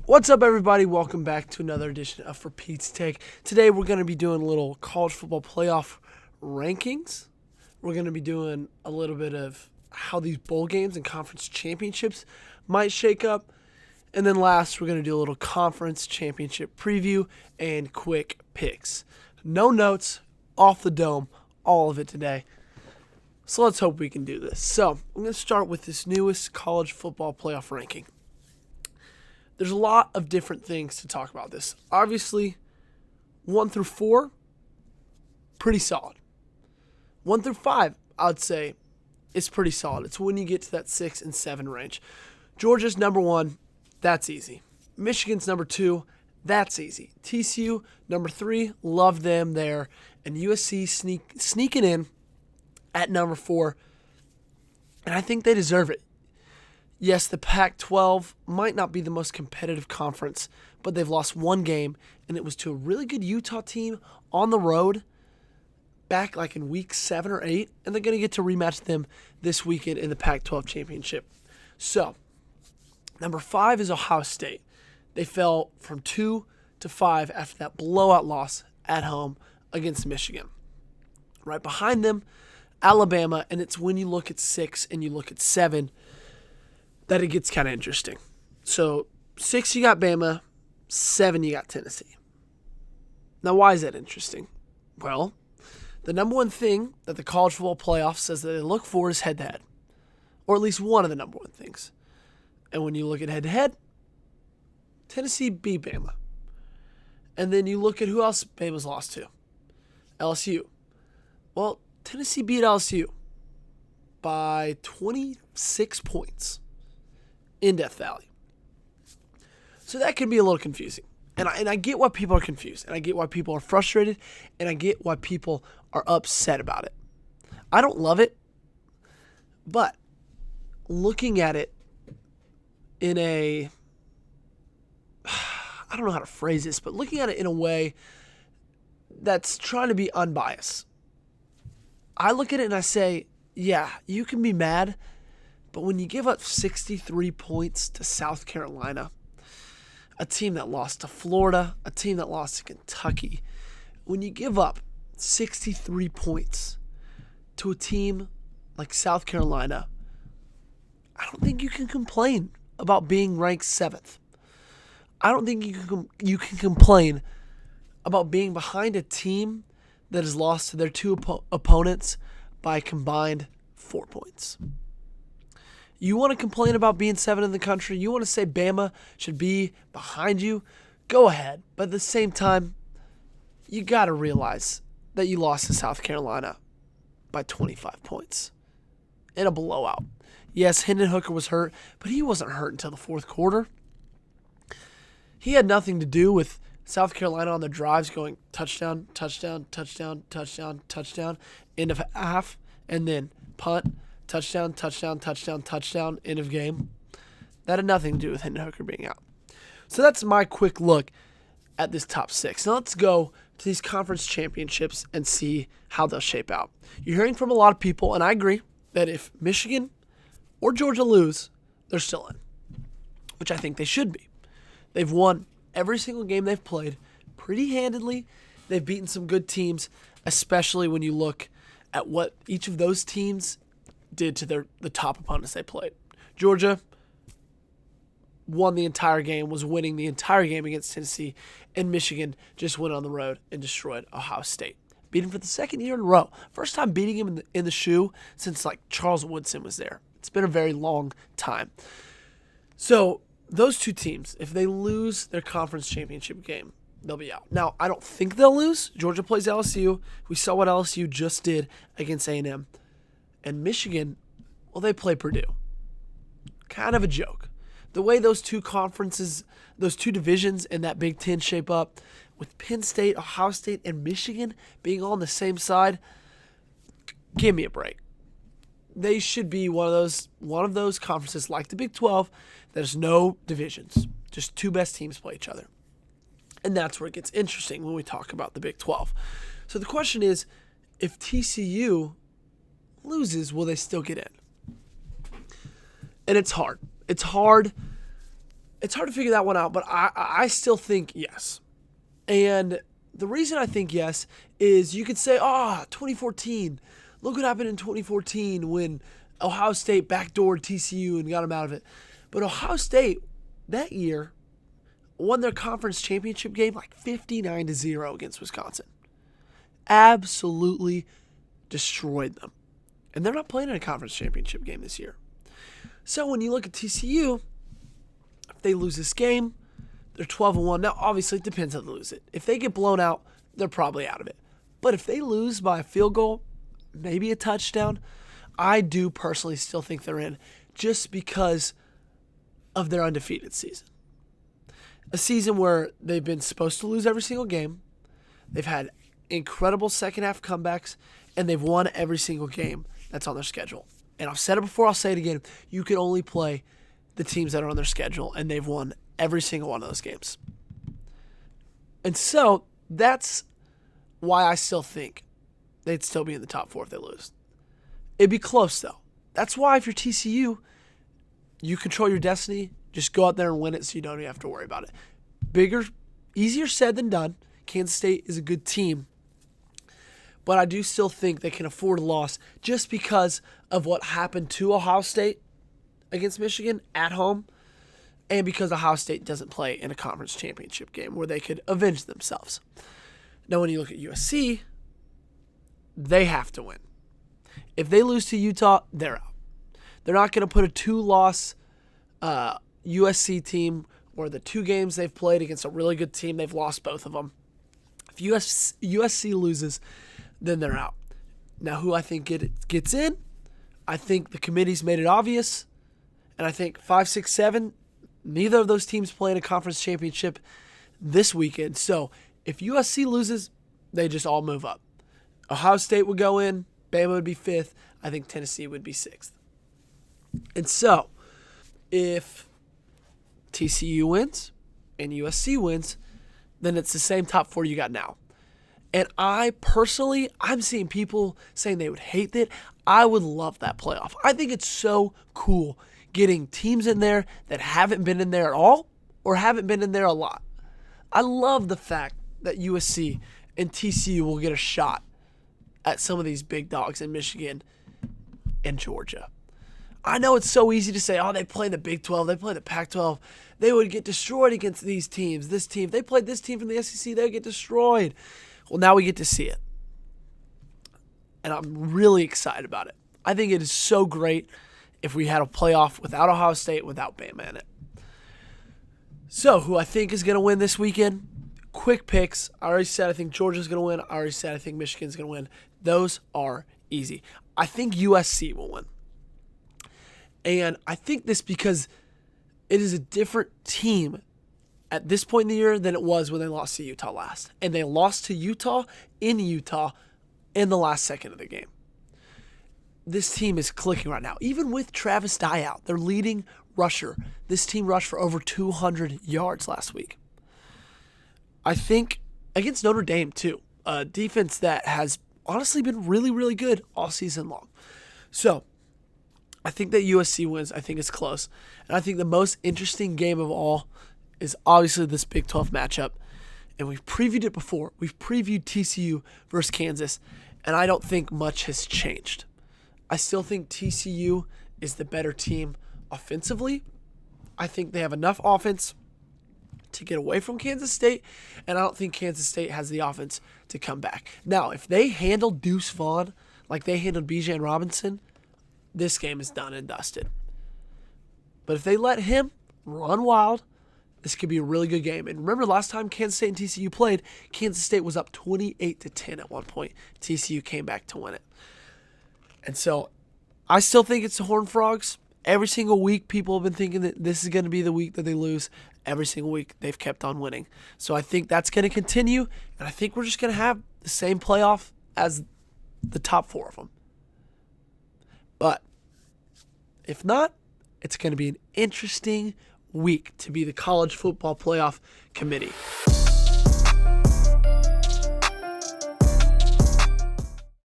What's up, everybody? Welcome back to another edition of For Pete's Take. Today, we're going to be doing a little college football playoff rankings. We're going to be doing a little bit of how these bowl games and conference championships might shake up. And then last, we're going to do a little conference championship preview and quick picks. No notes, off the dome, all of it today. So let's hope we can do this. So I'm going to start with this newest college football playoff ranking. There's a lot of different things to talk about this. Obviously, 1 through 4, pretty solid. 1 through 5, I would say, is pretty solid. It's when you get to that 6 and 7 range. Georgia's number 1, that's easy. Michigan's number 2, that's easy. TCU, number 3, love them there. And USC sneaking in at number 4, and I think they deserve it. Yes, the Pac-12 might not be the most competitive conference, but they've lost one game, and it was to a really good Utah team on the road back like in week 7 or 8, and they're going to get to rematch them this weekend in the Pac-12 championship. So, number 5 is Ohio State. They fell from 2 to 5 after that blowout loss at home against Michigan. Right behind them, Alabama, and it's when you look at 6 and you look at 7 that it gets kind of interesting. So 6 you got Bama, 7 you got Tennessee. Now why is that interesting? Well, the number one thing that the college football playoff says that they look for is head-to-head. Or at least one of the number one things. And when you look at head-to-head, Tennessee beat Bama. And then you look at who else Bama's lost to. LSU. Well, Tennessee beat LSU by 26 points. In Death Valley. So that can be a little confusing. And I get why people are confused. And I get why people are frustrated. And I get why people are upset about it. I don't love it. But looking at it in a... I don't know how to phrase this. But looking at it in a way that's trying to be unbiased. I look at it and I say, yeah, you can be mad. But when you give up 63 points to South Carolina, a team that lost to Florida, a team that lost to Kentucky, when you give up 63 points to a team like South Carolina, I don't think you can complain about being ranked 7th. I don't think you can complain about being behind a team that has lost to their two opponents by a combined 4 points. You want to complain about being 7 in the country? You want to say Bama should be behind you? Go ahead. But at the same time, you got to realize that you lost to South Carolina by 25 points in a blowout. Yes, Hendon Hooker was hurt, but he wasn't hurt until the fourth quarter. He had nothing to do with South Carolina on the drives going touchdown, touchdown, touchdown, touchdown, touchdown, end of half, and then punt. Touchdown, touchdown, touchdown, touchdown, end of game. That had nothing to do with Hendon Hooker being out. So that's my quick look at this top 6. Now let's go to these conference championships and see how they'll shape out. You're hearing from a lot of people, and I agree, that if Michigan or Georgia lose, they're still in, which I think they should be. They've won every single game they've played pretty handedly. They've beaten some good teams, especially when you look at what each of those teams did to the top opponents they played. Georgia won the entire game, was winning the entire game against Tennessee, and Michigan just went on the road and destroyed Ohio State. Beat him for the second year in a row. First time beating him in the shoe since like Charles Woodson was there. It's been a very long time. So those two teams, if they lose their conference championship game, they'll be out. Now, I don't think they'll lose. Georgia plays LSU. We saw what LSU just did against A&M. And Michigan, well, they play Purdue. Kind of a joke. The way those two conferences, those two divisions in that Big Ten shape up, with Penn State, Ohio State, and Michigan being all on the same side, give me a break. They should be one of those conferences like the Big 12 that has no divisions. Just two best teams play each other. And that's where it gets interesting when we talk about the Big 12. So the question is, if TCU loses, will they still get in? And it's hard. It's hard It's hard to figure that one out, but I still think yes. And the reason I think yes is you could say, 2014. Look what happened in 2014 when Ohio State backdoored TCU and got them out of it. But Ohio State that year won their conference championship game like 59-0 against Wisconsin. Absolutely destroyed them. And they're not playing in a conference championship game this year. So when you look at TCU, if they lose this game, they're 12-1. Now, obviously, it depends how they lose it. If they get blown out, they're probably out of it. But if they lose by a field goal, maybe a touchdown, I do personally still think they're in just because of their undefeated season. A season where they've been supposed to lose every single game. They've had incredible second-half comebacks, and they've won every single game that's on their schedule. And I've said it before, I'll say it again. You can only play the teams that are on their schedule, and they've won every single one of those games. And so that's why I still think they'd still be in the top 4 if they lose. It'd be close, though. That's why if you're TCU, you control your destiny. Just go out there and win it so you don't even have to worry about it. Easier said than done. Kansas State is a good team. But I do still think they can afford a loss just because of what happened to Ohio State against Michigan at home, and because Ohio State doesn't play in a conference championship game where they could avenge themselves. Now, when you look at USC, they have to win. If they lose to Utah, they're out. They're not going to put a 2-loss USC team where the 2 games they've played against a really good team, they've lost both of them. If USC loses, then they're out. Now, who I think gets in, I think the committee's made it obvious. And I think 5, 6, 7, neither of those teams play in a conference championship this weekend. So if USC loses, they just all move up. Ohio State would go in. Bama would be 5th. I think Tennessee would be 6th. And so if TCU wins and USC wins, then it's the same top 4 you got now. And I'm seeing people saying they would hate it. I would love that playoff. I think it's so cool getting teams in there that haven't been in there at all or haven't been in there a lot. I love the fact that USC and TCU will get a shot at some of these big dogs in Michigan and Georgia. I know it's so easy to say, they play in the Big 12, they play the Pac-12. They would get destroyed against these teams. This team, if they played this team from the SEC, they would get destroyed. Well, now we get to see it. And I'm really excited about it. I think it is so great if we had a playoff without Ohio State, without Bama in it. So, who I think is going to win this weekend? Quick picks. I already said I think Georgia's going to win. I already said I think Michigan's going to win. Those are easy. I think USC will win. And I think this because it is a different team at this point in the year than it was when they lost to Utah last. And they lost to Utah in the last second of the game. This team is clicking right now. Even with Travis Dye out, their leading rusher, this team rushed for over 200 yards last week. I think against Notre Dame, too, a defense that has honestly been really, really good all season long. So I think that USC wins. I think it's close. And I think the most interesting game of all is obviously this Big 12 matchup. And we've previewed it before. We've previewed TCU versus Kansas. And I don't think much has changed. I still think TCU is the better team offensively. I think they have enough offense to get away from Kansas State, and I don't think Kansas State has the offense to come back. Now, if they handle Deuce Vaughn like they handled Bijan Robinson, this game is done and dusted. But if they let him run wild, this could be a really good game. And remember, last time Kansas State and TCU played, Kansas State was up 28-10 at one point. TCU came back to win it. And so I still think it's the Horned Frogs. Every single week, people have been thinking that this is going to be the week that they lose. Every single week, they've kept on winning. So I think that's going to continue, and I think we're just going to have the same playoff as the top 4 of them. But if not, it's going to be an interesting week to be the college football playoff committee.